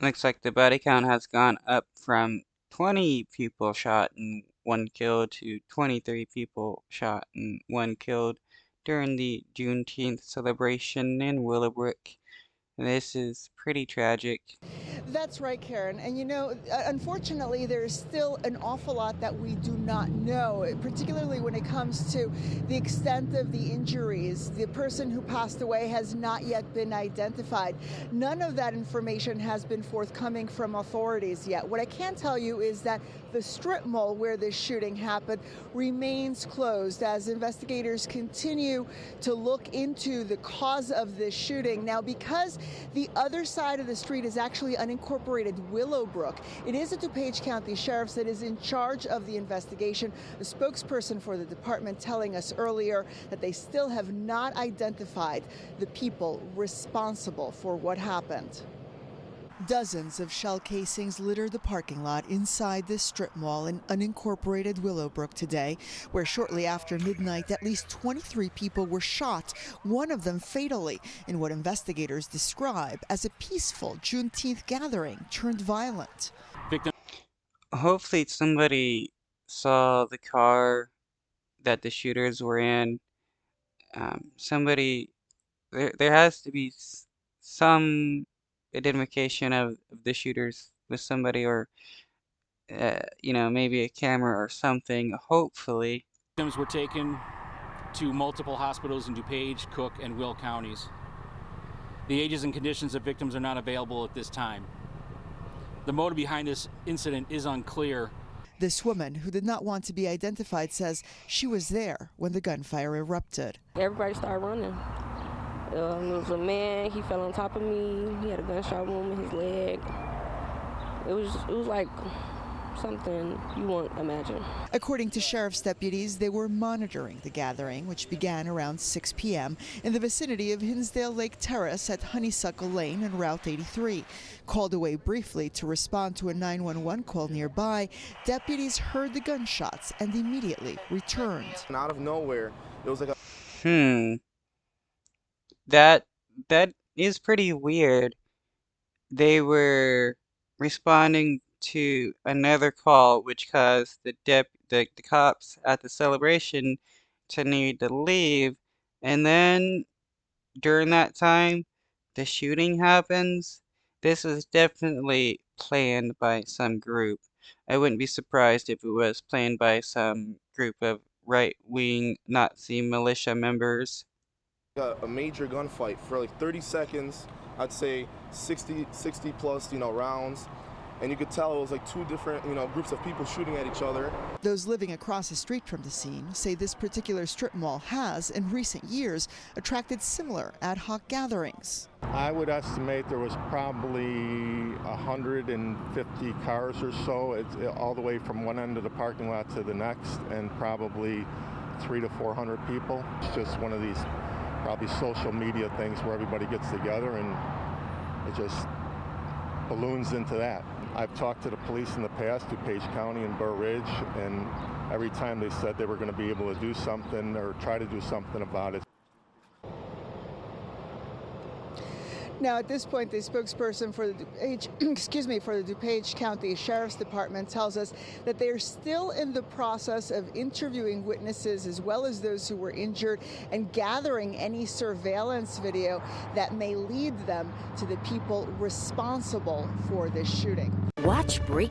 Looks like the body count has gone up from 20 people shot and one killed to 23 people shot and one killed during the Juneteenth celebration in Willowbrook. This is pretty tragic. That's right, Karen. And you know, unfortunately, there's still an awful lot that we do not know, particularly when it comes to the extent of the injuries. The person who passed away has not yet been identified. None of that information has been forthcoming from authorities yet. What I can tell you is that the strip mall where this shooting happened remains closed as investigators continue to look into the cause of this shooting. Now, because the other side of the street is actually unincorporated Willowbrook, it is a DuPage County Sheriff's that is in charge of the investigation. A spokesperson for the department telling us earlier that they still have not identified the people responsible for what happened. Dozens of shell casings litter the parking lot inside this strip mall in unincorporated Willowbrook today, where shortly after midnight at least 23 people were shot, one of them fatally, in what investigators describe as a peaceful Juneteenth gathering turned violent. Hopefully somebody saw the car that the shooters were in. There has to be some identification of the shooters with somebody, or maybe a camera or something, hopefully. Victims were taken to multiple hospitals in DuPage, Cook, and Will counties. The ages and conditions of victims are not available at this time. The motive behind this incident is unclear. This woman, who did not want to be identified, says she was there when the gunfire erupted. Everybody started running. There was a man, he fell on top of me. He had a gunshot wound in his leg. It was like something you won't imagine. According to sheriff's deputies, they were monitoring the gathering, which began around 6 p.m. in the vicinity of Hinsdale Lake Terrace at Honeysuckle Lane and Route 83. Called away briefly to respond to a 911 call nearby, deputies heard the gunshots and immediately returned. And out of nowhere, it was like a That is pretty weird. They were responding to another call, which caused the cops at the celebration to need to leave, and then during that time, the shooting happens. This was definitely planned by some group. I wouldn't be surprised if it was planned by some group of right-wing Nazi militia members. a major gunfight for like 30 seconds. I'd say 60 plus, rounds. And you could tell it was like two different, groups of people shooting at each other. Those living across the street from the scene say this particular strip mall has, in recent years, attracted similar ad hoc gatherings. I would estimate there was probably 150 cars or so, all the way from one end of the parking lot to the next, and probably 300 to 400 people. It's just one of these probably social media things where everybody gets together and it just balloons into that. I've talked to the police in the past, DuPage County and Burr Ridge, and every time they said they were going to be able to do something or try to do something about it. Now, at this point, the spokesperson for the DuPage County Sheriff's Department tells us that they are still in the process of interviewing witnesses as well as those who were injured and gathering any surveillance video that may lead them to the people responsible for this shooting. Watch breaking